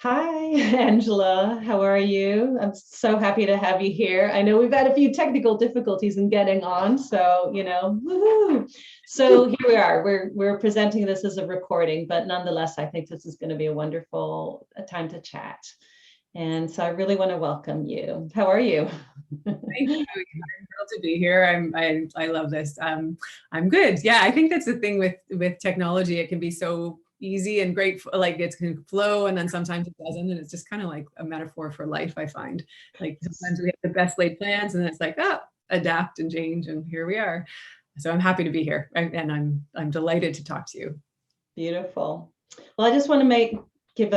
Hi, Angela. How are you? I'm so happy to have you here. I know we've had a few technical difficulties in getting on, so woohoo. So here we are. We're presenting this as a recording, but nonetheless, I think this is going to be a wonderful time to chat. And so I really want to welcome you. How are you? Thank you. I'm thrilled to be here. I love this. I'm good. Yeah, I think that's the thing with technology. It can be so easy and great, like it can flow, and then sometimes it doesn't, and it's just kind of like a metaphor for life. I find like sometimes we have the best laid plans, and then it's like adapt and change, and here we are. So I'm happy to be here, and I'm delighted to talk to you. Beautiful. Well, I just want to give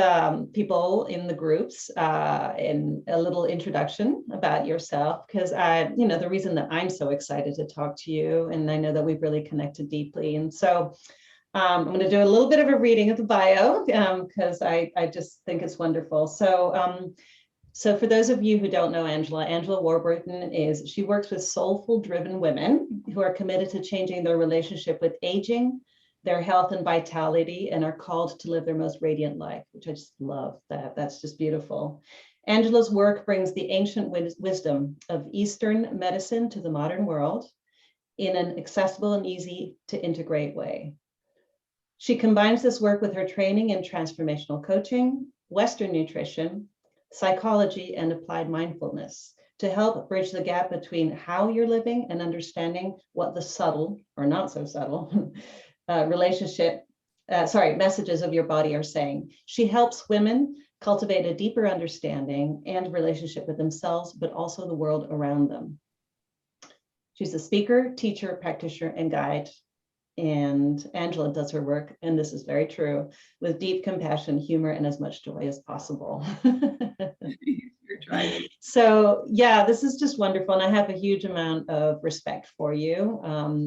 people in the groups in a little introduction about yourself, because the reason that I'm so excited to talk to you, and I know that we've really connected deeply. And so I'm going to do a little bit of a reading of the bio because I just think it's wonderful. So for those of you who don't know Angela Warburton she works with soulful driven women who are committed to changing their relationship with aging, their health and vitality, and are called to live their most radiant life, which I just love that. That's just beautiful. Angela's work brings the ancient wisdom of Eastern medicine to the modern world in an accessible and easy to integrate way. She combines this work with her training in transformational coaching, Western nutrition, psychology, and applied mindfulness to help bridge the gap between how you're living and understanding what the subtle or not so subtle messages of your body are saying. She helps women cultivate a deeper understanding and relationship with themselves, but also the world around them. She's a speaker, teacher, practitioner, and guide. And Angela does her work, and this is very true, with deep compassion, humor, and as much joy as possible. You're trying. So yeah, this is just wonderful. And I have a huge amount of respect for you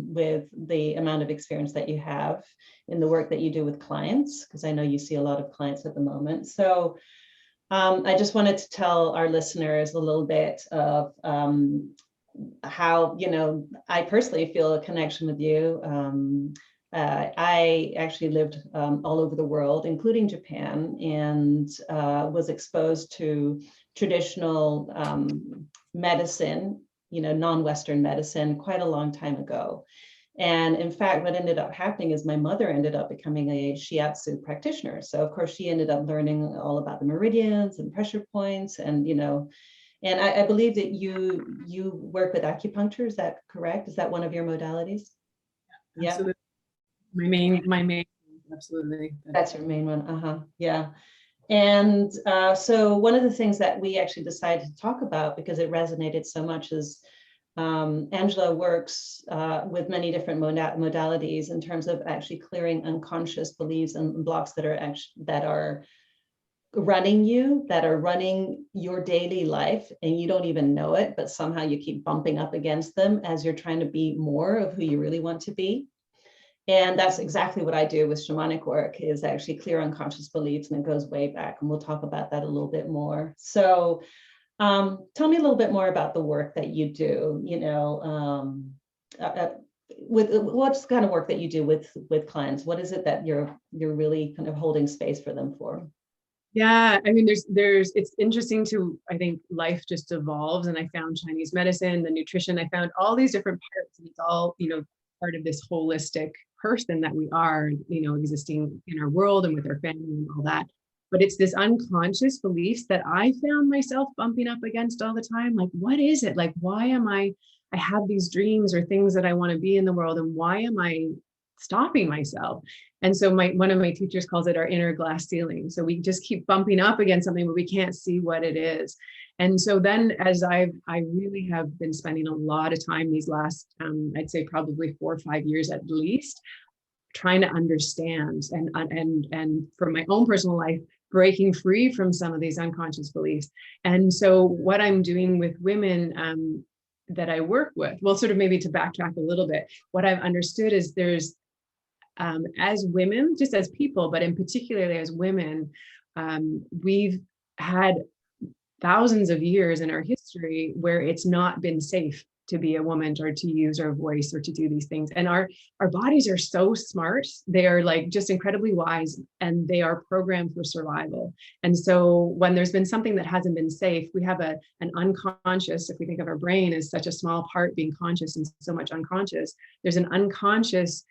with the amount of experience that you have in the work that you do with clients, because I know you see a lot of clients at the moment. So I just wanted to tell our listeners a little bit of how, I personally feel a connection with you. I actually lived all over the world, including Japan, and was exposed to traditional medicine, non-Western medicine quite a long time ago. And in fact, what ended up happening is my mother ended up becoming a shiatsu practitioner. So of course, she ended up learning all about the meridians and pressure points, and and I believe that you work with acupuncture. Is that correct? Is that one of your modalities? Yeah. Absolutely. My main, absolutely. That's your main one. Yeah. And so one of the things that we actually decided to talk about, because it resonated so much, is Angela works with many different modalities in terms of actually clearing unconscious beliefs and blocks that are running your daily life, and you don't even know it, but somehow you keep bumping up against them as you're trying to be more of who you really want to be. And that's exactly what I do with shamanic work, is actually clear unconscious beliefs, and it goes way back, and we'll talk about that a little bit more. So tell me a little bit more about the work that you do, with what's the kind of work that you do with clients. What is it that you're really kind of holding space for them for? Yeah, I mean, it's interesting I think life just evolves, and I found Chinese medicine, the nutrition, I found all these different parts, and it's all, part of this holistic person that we are, existing in our world and with our family and all that. But it's this unconscious beliefs that I found myself bumping up against all the time. Like, what is it? Like, why am I have these dreams or things that I want to be in the world, and why am I stopping myself? And so one of my teachers calls it our inner glass ceiling. So we just keep bumping up against something, but we can't see what it is. And so then, as I really have been spending a lot of time these last, I'd say probably 4 or 5 years at least, trying to understand and for my own personal life, breaking free from some of these unconscious beliefs. And so what I'm doing with women that I work with, well, sort of maybe to backtrack a little bit, what I've understood is there's, as women, just as people, but in particularly as women, we've had thousands of years in our history where it's not been safe to be a woman or to use our voice or to do these things. And our bodies are so smart. They are like just incredibly wise, and they are programmed for survival. And so when there's been something that hasn't been safe, we have an unconscious, if we think of our brain as such a small part being conscious and so much unconscious, there's an unconscious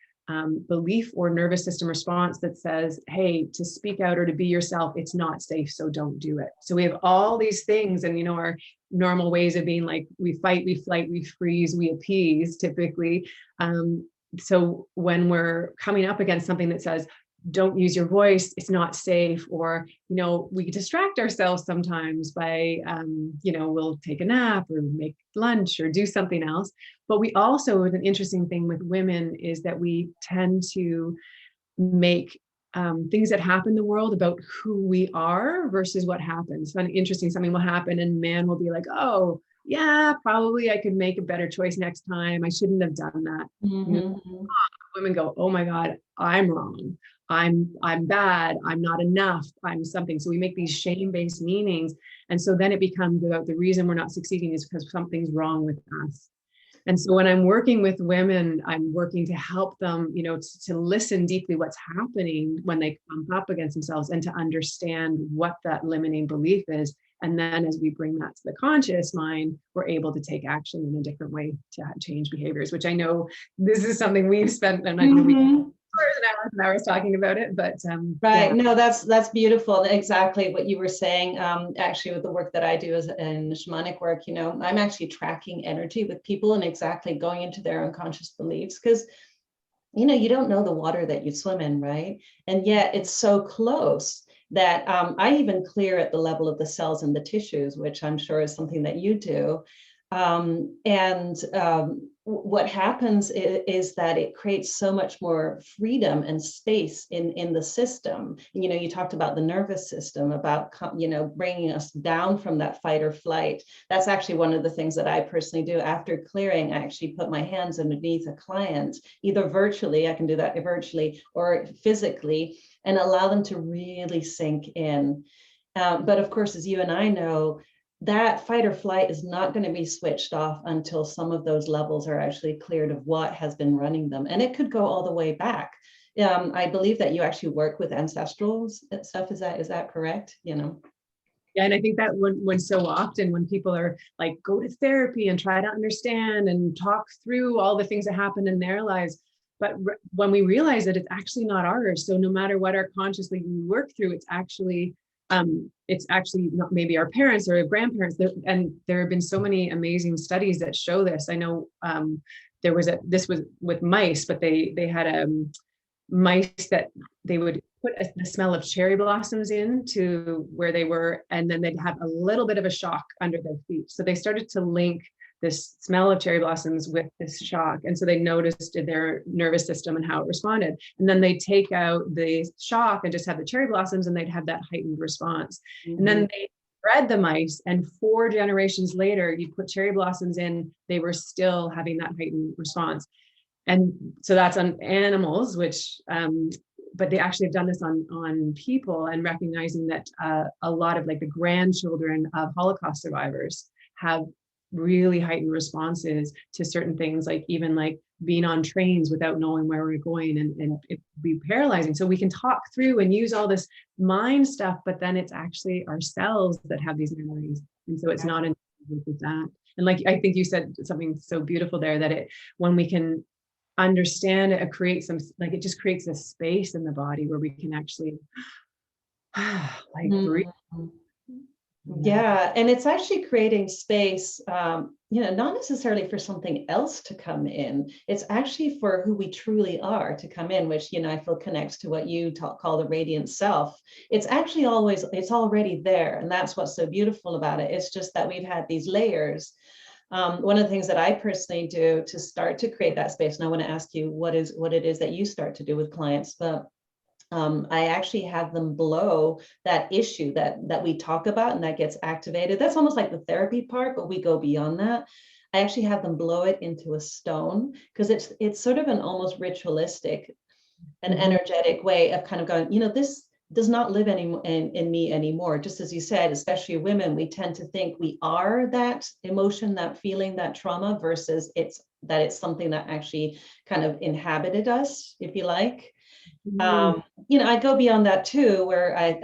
belief or nervous system response that says, hey, to speak out or to be yourself, it's not safe, so don't do it. So we have all these things, and our normal ways of being like, we fight, we flight, we freeze, we appease typically. So when we're coming up against something that says, don't use your voice, it's not safe, or we distract ourselves sometimes by we'll take a nap or make lunch or do something else. But we also, an interesting thing with women is that we tend to make things that happen in the world about who we are versus what happens. So interesting, something will happen and man will be like, oh yeah, probably I could make a better choice next time, I shouldn't have done that. Mm-hmm. Women go, oh my God, I'm wrong, I'm bad, I'm not enough, I'm something. So we make these shame-based meanings. And so then it becomes the reason we're not succeeding is because something's wrong with us. And so when I'm working with women, I'm working to help them, to listen deeply what's happening when they come up against themselves and to understand what that limiting belief is. And then as we bring that to the conscious mind, we're able to take action in a different way to change behaviors, which I know this is something we've spent, and I know we hours and hours talking about it, but right. yeah. No, that's beautiful. Exactly what you were saying. Actually, with the work that I do as in shamanic work, I'm actually tracking energy with people and exactly going into their unconscious beliefs, because you don't know the water that you swim in, right? And yet it's so close that I even clear at the level of the cells and the tissues, which I'm sure is something that you do. What happens is that it creates so much more freedom and space in the system. You talked about the nervous system, about bringing us down from that fight or flight. That's actually one of the things that I personally do after clearing. I actually put my hands underneath a client, either virtually, I can do that virtually, or physically, and allow them to really sink in. But of course, as you and I know, that fight or flight is not going to be switched off until some of those levels are actually cleared of what has been running them. And it could go all the way back. I believe that you actually work with ancestral stuff. Is that correct? Yeah, and I think that when so often when people are like, go to therapy and try to understand and talk through all the things that happen in their lives, but when we realize that it's actually not ours, so no matter what our consciously we work through, it's actually not maybe our parents or grandparents. And there have been so many amazing studies that show this. I know this was with mice, but they had mice that they would put the smell of cherry blossoms into where they were, and then they'd have a little bit of a shock under their feet. So they started to link this smell of cherry blossoms with this shock. And so they noticed their nervous system and how it responded. And then they take out the shock and just have the cherry blossoms, and they'd have that heightened response. Mm-hmm. And then they bred the mice, and 4 generations later, you put cherry blossoms in, they were still having that heightened response. And so that's on animals, which, but they actually have done this on people, and recognizing that a lot of like the grandchildren of Holocaust survivors have really heightened responses to certain things, like even like being on trains without knowing where we're going, and it be paralyzing. So we can talk through and use all this mind stuff, but then it's actually ourselves that have these memories. And so it's not with that. And like, I think you said something so beautiful there, that when we can understand it, create it just creates a space in the body where we can actually breathe. Yeah, and it's actually creating space, not necessarily for something else to come in. It's actually for who we truly are to come in, which, I feel connects to what you call the radiant self. It's actually it's already there. And that's what's so beautiful about it. It's just that we've had these layers. One of the things that I personally do to start to create that space, and I want to ask you what it is that you start to do with clients, but I actually have them blow that issue that we talk about, and that gets activated. That's almost like the therapy part, but we go beyond that. I actually have them blow it into a stone, because it's sort of an almost ritualistic, an energetic way of kind of going, does not live in me anymore. Just as you said, especially women, we tend to think we are that emotion, that feeling, that trauma, versus it's something that actually kind of inhabited us, if you like. I go beyond that too, where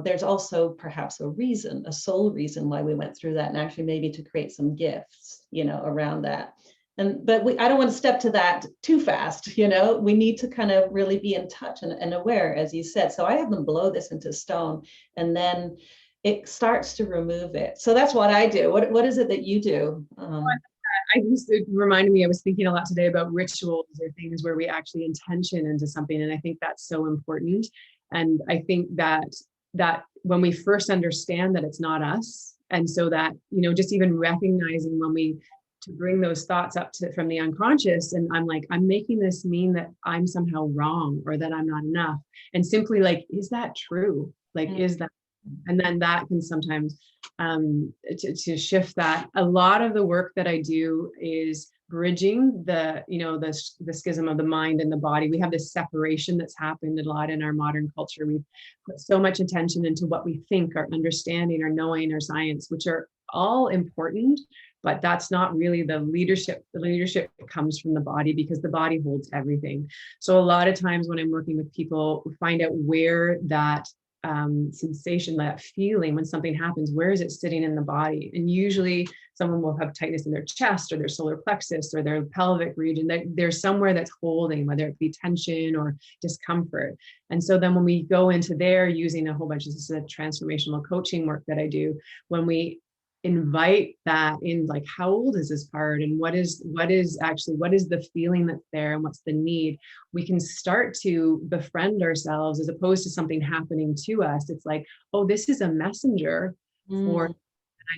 there's also perhaps a soul reason why we went through that, and actually maybe to create some gifts, around that. But I don't want to step to that too fast. We need to kind of really be in touch and aware, as you said. So I have them blow this into stone, and then it starts to remove it. So that's what I do. What is it that you do? It reminded me, I was thinking a lot today about rituals or things where we actually intention into something. And I think that's so important. And I think that when we first understand that it's not us, and so that, just even recognizing to bring those thoughts up from the unconscious, and I'm making this mean that I'm somehow wrong or that I'm not enough. And simply is that true? Is that, and then that can sometimes to shift that. A lot of the work that I do is bridging the schism of the mind and the body. We have this separation that's happened a lot in our modern culture. We've put so much attention into what we think, our understanding, our knowing, our science, which are all important, but that's not really the leadership. The leadership comes from the body, because the body holds everything. So a lot of times when I'm working with people, we find out where that sensation, that feeling when something happens, where is it sitting in the body? And usually someone will have tightness in their chest or their solar plexus or their pelvic region. There's somewhere that's holding, whether it be tension or discomfort. And so then when we go into there, using a whole bunch of, this is a transformational coaching work that I do, when we invite that in, how old is this part, and what is the feeling that's there, and what's the need, we can start to befriend ourselves, as opposed to something happening to us. It's oh, this is a messenger for what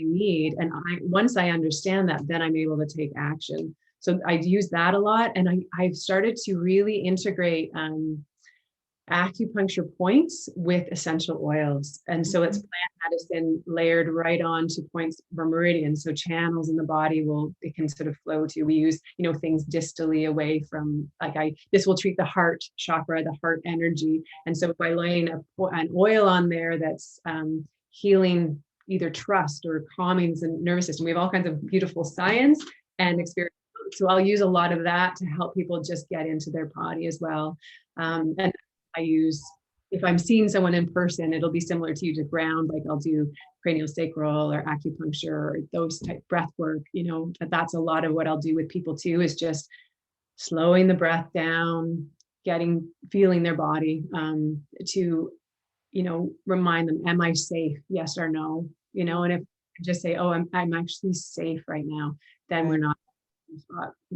I need. And once I understand that, then I'm able to take action. So I use that a lot. And I've started to really integrate acupuncture points with essential oils. And so it's plant medicine layered right on to points for meridians. So channels in the body it can sort of flow to. We use, things distally away from, this will treat the heart chakra, the heart energy. And so by laying an oil on there that's healing either trust or calming the nervous system, we have all kinds of beautiful science and experience. So I'll use a lot of that to help people just get into their body as well. And I use, if I'm seeing someone in person, it'll be similar to you, to ground, I'll do craniosacral or acupuncture or those type breath work, that's a lot of what I'll do with people too, is just slowing the breath down, feeling their body, to, remind them, am I safe? Yes or no? And if I just say, oh, I'm actually safe right now, then we're not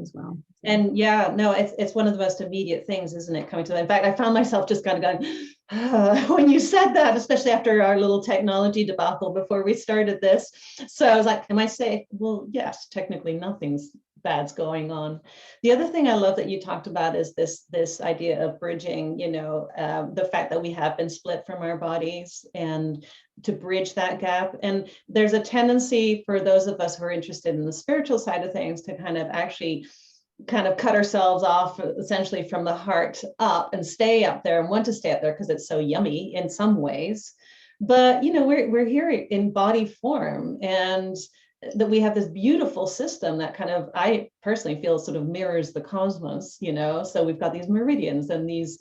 as well. And it's one of the most immediate things, isn't it, coming to that? In fact, I found myself just kind of going, when you said that, especially after our little technology debacle before we started this. So I was like, am I safe? Well, yes, technically nothing's bad's going on. The other thing I love that you talked about is this idea of bridging, the fact that we have been split from our bodies, and to bridge that gap. And there's a tendency for those of us who are interested in the spiritual side of things to kind of cut ourselves off essentially from the heart up and stay up there, and want to stay up there because it's so yummy in some ways. But we're here in body form, and that we have this beautiful system that I personally feel sort of mirrors the cosmos, so we've got these meridians and these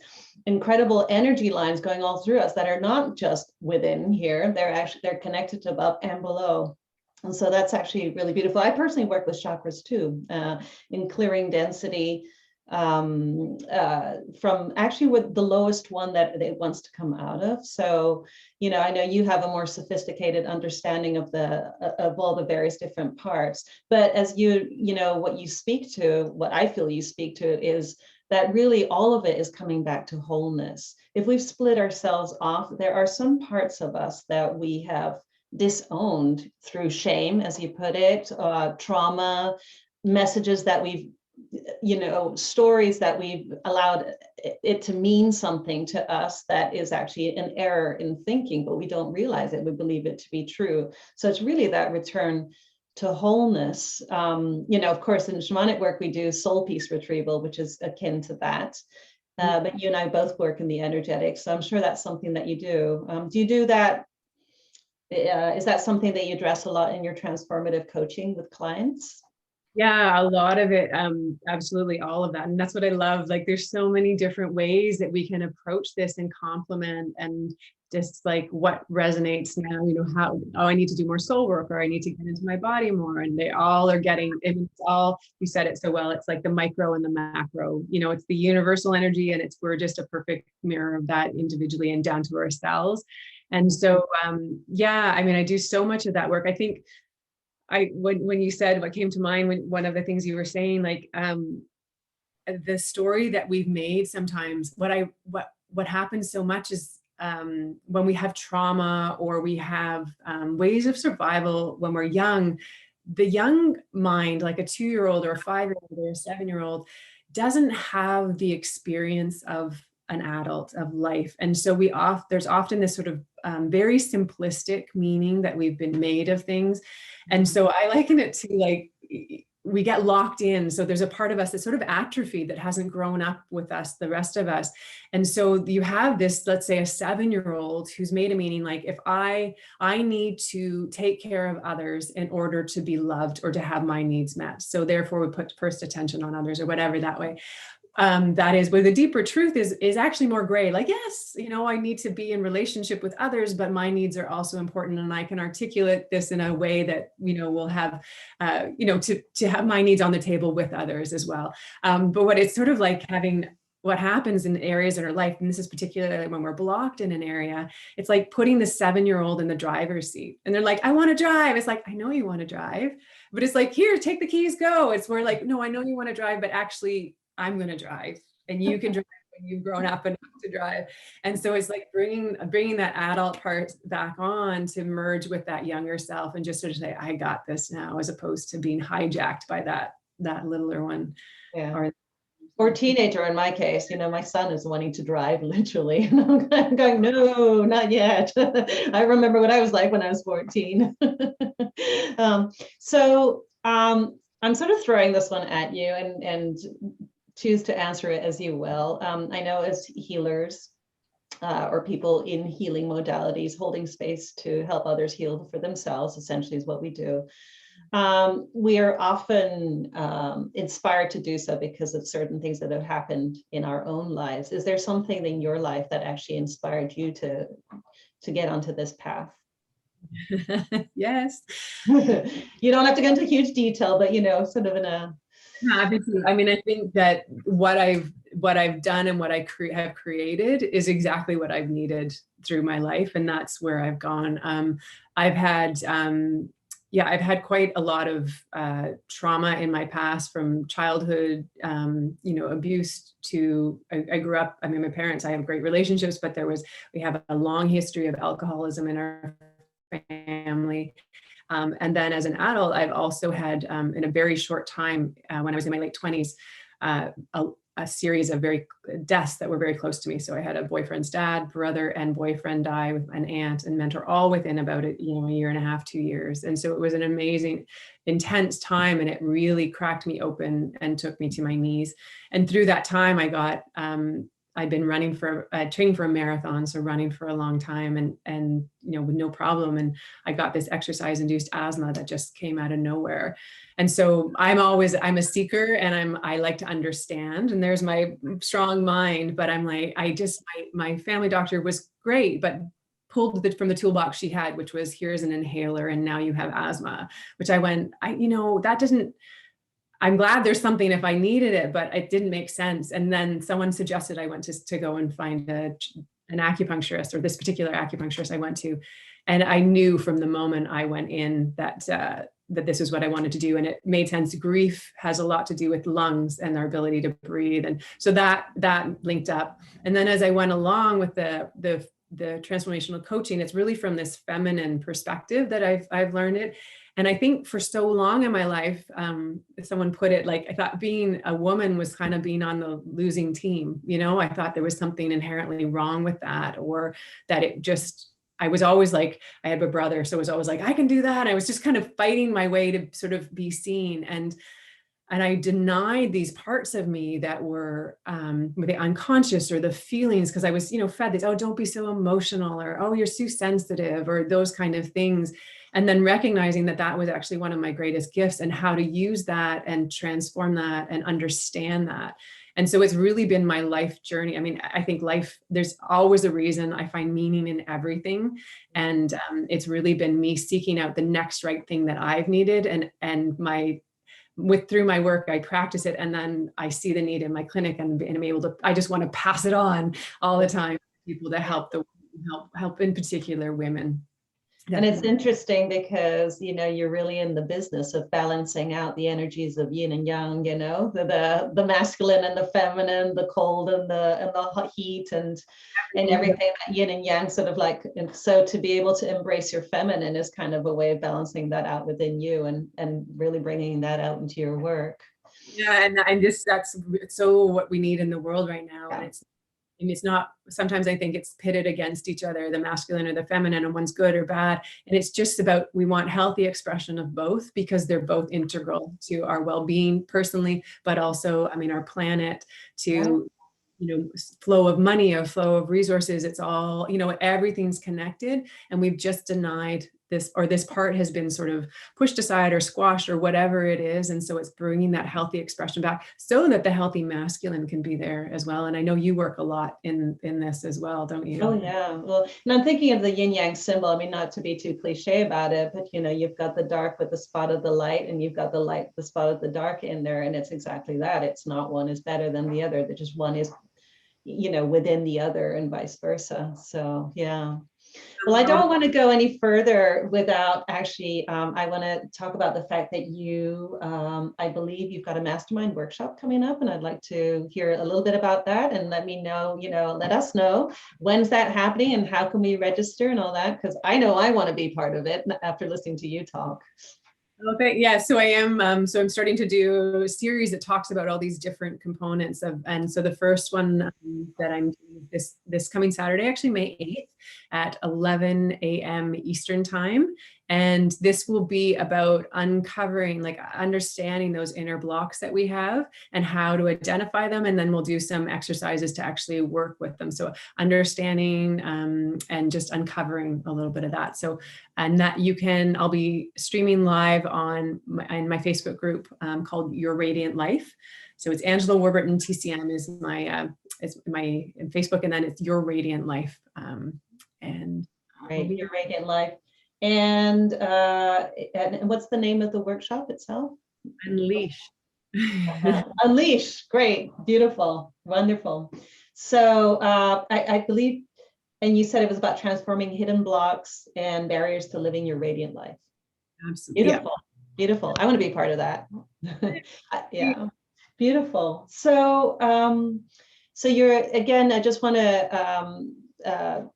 incredible energy lines going all through us that are not just within here, they're connected to above and below. And so that's actually really beautiful. I personally work with chakras too, in clearing density, from actually with the lowest one that it wants to come out of. So, I know you have a more sophisticated understanding of all the various different parts, but as what you speak to, what I feel you speak to, is that really all of it is coming back to wholeness. If we've split ourselves off, there are some parts of us that we have disowned through shame, as you put it, trauma, messages that we've, stories that we've allowed it to mean something to us that is actually an error in thinking, but we don't realize it. We believe it to be true. So it's really that return to wholeness. Of course, in shamanic work, we do soul peace retrieval, which is akin to that. But you and I both work in the energetics, so I'm sure that's something that you do. Do you do that? Is that something that you address a lot in your transformative coaching with clients? Yeah, a lot of it, absolutely all of that. And that's what I love. Like there's so many different ways that we can approach this and complement and just like what resonates now, how, oh, I need to do more soul work, or I need to get into my body more. And they all are getting, it's all, you said it so well, it's like the micro and the macro, it's the universal energy, and we're just a perfect mirror of that individually and down to ourselves. And so, yeah, I mean, I do so much of that work. I think when you said, what came to mind, when one of the things you were saying, like the story that we've made sometimes, what happens so much is when we have trauma, or we have ways of survival when we're young, the young mind, like a 2-year-old or a 5-year-old or a 7-year-old, doesn't have the experience of an adult, of life. And so there's often this sort of very simplistic meaning that we've been made of things. And so I liken it to like, we get locked in. So there's a part of us that's sort of atrophied, that hasn't grown up with us, the rest of us. And so you have this, let's say a 7-year-old who's made a meaning, like if I need to take care of others in order to be loved or to have my needs met. So therefore we put first attention on others, or whatever that way. That is where the deeper truth is actually more gray. Like, yes, I need to be in relationship with others, but my needs are also important. And I can articulate this in a way that, will have, to have my needs on the table with others as well. But what it's sort of like what happens in areas in our life, and this is particularly when we're blocked in an area, it's like putting the 7-year-old in the driver's seat. And they're like, I want to drive. It's like, I know you want to drive, but it's like, here, take the keys, go. It's more like, no, I know you want to drive, but actually I'm going to drive, and you can drive when you've grown up enough to drive. And so it's like bringing that adult part back on to merge with that younger self, and just sort of say, I got this now, as opposed to being hijacked by that littler one. Yeah. Or teenager in my case, my son is wanting to drive literally. And I'm going, no, not yet. I remember what I was like when I was 14. So I'm sort of throwing this one at you, and choose to answer it as you will. I know as healers or people in healing modalities, holding space to help others heal for themselves, essentially is what we do. We are often inspired to do so because of certain things that have happened in our own lives. Is there something in your life that actually inspired you to get onto this path? Yes. You don't have to go into huge detail, but sort of in a. Obviously, I mean, I think that what I've done and what I have created is exactly what I've needed through my life, and that's where I've gone. I've had quite a lot of trauma in my past, from childhood, abuse to, I grew up, I mean, my parents, I have great relationships, but we have a long history of alcoholism in our family. And then as an adult, I've also had, in a very short time, when I was in my late 20s, a series of deaths that were very close to me. So I had a boyfriend's dad, brother, and boyfriend die, with an aunt and mentor, all within about a year and a half, 2 years. And so it was an amazing, intense time, and it really cracked me open and took me to my knees. And through that time, I got, I'd been training for a marathon, so running for a long time, and with no problem. And I got this exercise-induced asthma that just came out of nowhere. And so I'm a seeker, and I like to understand, and there's my strong mind, but I'm like, my family doctor was great, but pulled from the toolbox she had, which was, here's an inhaler, and now you have asthma, which that doesn't, I'm glad there's something if I needed it, but it didn't make sense. And then someone suggested I went to go and find an acupuncturist, or this particular acupuncturist I went to. And I knew from the moment I went in that this is what I wanted to do. And it made sense. Grief has a lot to do with lungs and their ability to breathe. And so that linked up. And then as I went along with the transformational coaching, it's really from this feminine perspective that I've learned it. And I think for so long in my life, someone put it like, I thought being a woman was kind of being on the losing team. I thought there was something inherently wrong with that, or that I was always like, I had a brother, so it was always like, I can do that. I was just kind of fighting my way to sort of be seen. And And I denied these parts of me that were the unconscious or the feelings, because I was, fed this, oh, don't be so emotional, or, oh, you're too sensitive, or those kind of things. And then recognizing that that was actually one of my greatest gifts, and how to use that and transform that and understand that. And so it's really been my life journey. I mean, I think life, there's always a reason. I find meaning in everything. And it's really been me seeking out the next right thing that I've needed. And through my work, I practice it. And then I see the need in my clinic, and I'm able to, I just want to pass it on all the time to people to help help in particular women. And it's interesting because, you're really in the business of balancing out the energies of yin and yang, the masculine and the feminine, the cold and the hot heat and everything that yin and yang sort of like. And so to be able to embrace your feminine is kind of a way of balancing that out within you and really bringing that out into your work. Yeah. And that's so what we need in the world right now. Yeah. And it's not, sometimes I think it's pitted against each other, the masculine or the feminine, and one's good or bad. And it's just about, we want healthy expression of both, because they're both integral to our well-being personally, but also, our planet, to, flow of money, or flow of resources. It's all, everything's connected, and we've just denied this, or this part has been sort of pushed aside or squashed or whatever it is. And so it's bringing that healthy expression back so that the healthy masculine can be there as well. And I know you work a lot in this as well, don't you? Oh yeah. Well, and I'm thinking of the yin yang symbol. I mean, not to be too cliche about it, but you've got the dark with the spot of the light, and you've got the light, the spot of the dark in there. And it's exactly that. It's not one is better than the other. That just one is, within the other, and vice versa. So yeah. Well, I don't want to go any further without actually, I want to talk about the fact that you, I believe you've got a mastermind workshop coming up, and I'd like to hear a little bit about that, and let me know, let us know when's that happening and how can we register and all that, because I know I want to be part of it after listening to you talk. Okay, yeah, so I am, so I'm starting to do a series that talks about all these different components and so the first one that I'm doing this coming Saturday, actually May 8th at 11 a.m. Eastern time. And this will be about uncovering, like understanding those inner blocks that we have and how to identify them. And then we'll do some exercises to actually work with them. So understanding and just uncovering a little bit of that. So, and that I'll be streaming live in my Facebook group called Your Radiant Life. So it's Angela Warburton TCM is my Facebook, and then it's Your Radiant Life. And right, Your Radiant Life. And what's the name of the workshop itself? Unleash. Unleash. Great. Beautiful. Wonderful. So I believe, and you said it was about transforming hidden blocks and barriers to living your radiant life. Absolutely. Beautiful. Yeah. Beautiful. I want to be part of that. Yeah. Beautiful. So, so I just want to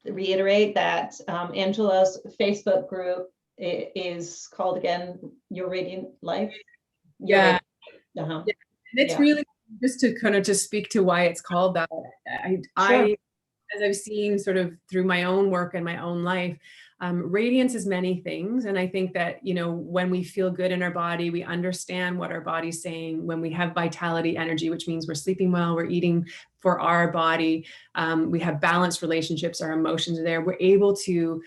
reiterate that Angela's Facebook group is called, again, Your Radiant Life. Yeah. And it's really just to kind of just speak to why it's called that. I as I've seen sort of through my own work and my own life, radiance is many things. And I think that, when we feel good in our body, we understand what our body's saying. When we have vitality, energy, which means we're sleeping well, we're eating for our body, we have balanced relationships, our emotions are there, we're able to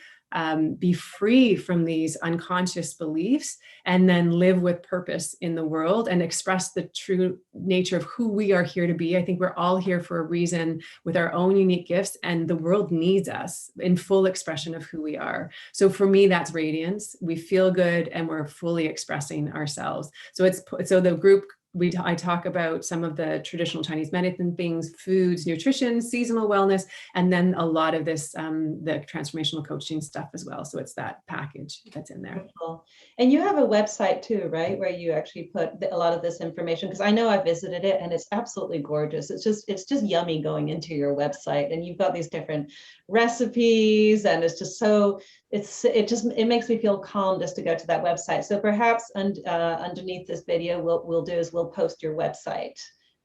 be free from these unconscious beliefs and then live with purpose in the world and express the true nature of who we are here to be. I think we're all here for a reason with our own unique gifts, and the world needs us in full expression of who we are. So for me, that's radiance. We feel good and we're fully expressing ourselves. So the group, I talk about some of the traditional Chinese medicine things, foods, nutrition, seasonal wellness, and then a lot of this, the transformational coaching stuff as well. So it's that package that's in there. Cool. And you have a website too, right? Where you actually put a lot of this information, because I know I visited it and it's absolutely gorgeous. It's just yummy going into your website, and you've got these different recipes, and it's just so, it makes me feel calm just to go to that website. So perhaps underneath this video, we'll post your website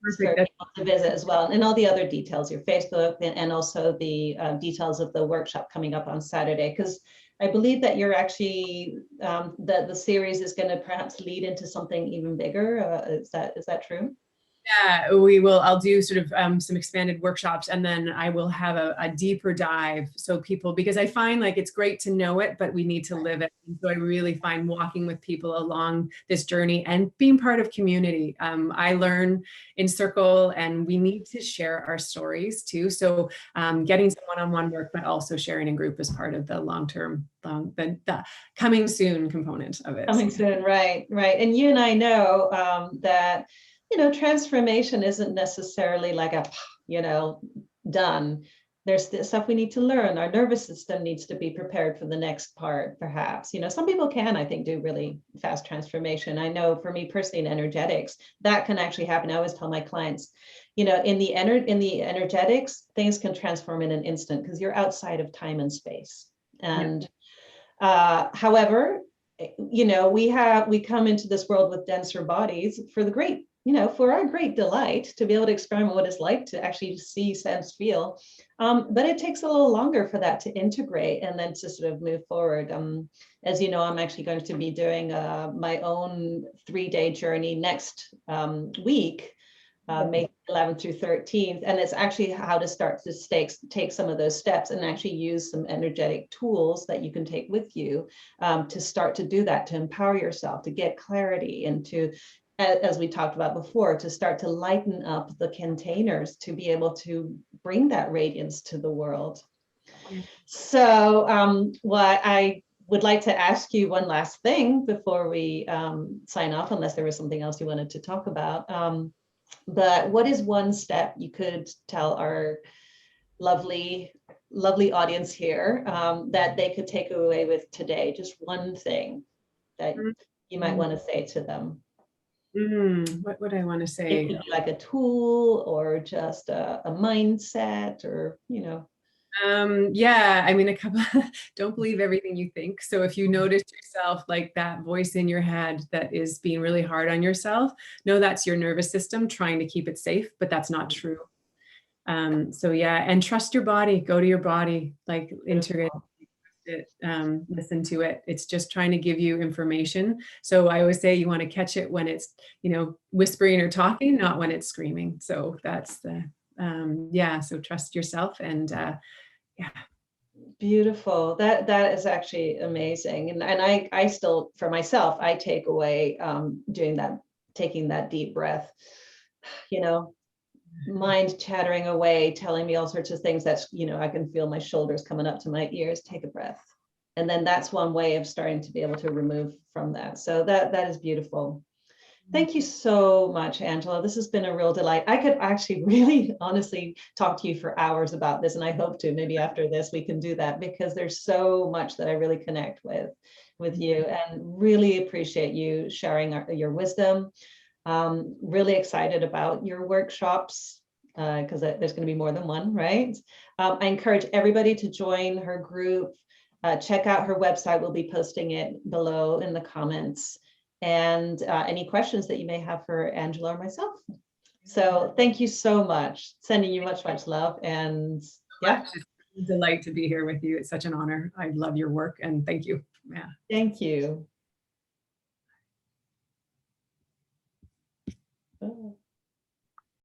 Perfect. for people to visit as well. And all the other details, your Facebook, and also the details of the workshop coming up on Saturday, because I believe that you're actually, the series is going to perhaps lead into something even bigger. Is that true? Yeah, we will. I'll do sort of some expanded workshops, and then I will have a deeper dive. So people, because I find like it's great to know it, but we need to live it. And so I really find walking with people along this journey and being part of community. I learn in circle, and we need to share our stories too. So getting some one-on-one work, but also sharing in group is part of the long-term, the coming soon component of it. Coming soon, right. And you and I know that, transformation isn't necessarily like a, done. There's the stuff we need to learn. Our nervous system needs to be prepared for the next part, perhaps. Some people can, I think, do really fast transformation. I know for me personally in energetics, that can actually happen. I always tell my clients, in the energetics, things can transform in an instant because you're outside of time and space. And however, we come into this world with denser bodies for the great, for our great delight to be able to experiment what it's like to actually see, sense, feel. But it takes a little longer for that to integrate and then to sort of move forward. As you know, I'm actually going to be doing my own 3-day journey next week. May 11th through 13th, and it's actually how to start to take some of those steps and actually use some energetic tools that you can take with you to start to do that, to empower yourself, to get clarity, and to, as we talked about before, to start to lighten up the containers to be able to bring that radiance to the world. So what I would like to ask you one last thing before we sign off, unless there was something else you wanted to talk about. But what is one step you could tell our lovely audience here that they could take away with today? Just one thing that you might want to say to them. What would I want to say? It could be like a tool or just a mindset, or Yeah, I mean, don't believe everything you think. So if you notice yourself like that voice in your head that is being really hard on yourself, know that's your nervous system trying to keep it safe, but that's not true. So yeah, and trust your body, go to your body, like integrate it, listen to it. It's just trying to give you information. So I always say you want to catch it when it's, whispering or talking, not when it's screaming. So that's the, so trust yourself and, yeah. Beautiful. That is actually amazing. And I still, for myself, I take away doing that, taking that deep breath, mind chattering away, telling me all sorts of things that's, I can feel my shoulders coming up to my ears, take a breath. And then that's one way of starting to be able to remove from that. So that is beautiful. Thank you so much, Angela. This has been a real delight. I could actually really honestly talk to you for hours about this, and I hope to. Maybe after this we can do that, because there's so much that I really connect with you, and really appreciate you sharing your wisdom. Really excited about your workshops, because there's going to be more than one, right? I encourage everybody to join her group. Check out her website. We'll be posting it below in the comments. And any questions that you may have for Angela or myself. So thank you so much. Sending you much, much love. And yeah. It's a delight to be here with you. It's such an honor. I love your work, and thank you. Yeah. Thank you. Oh.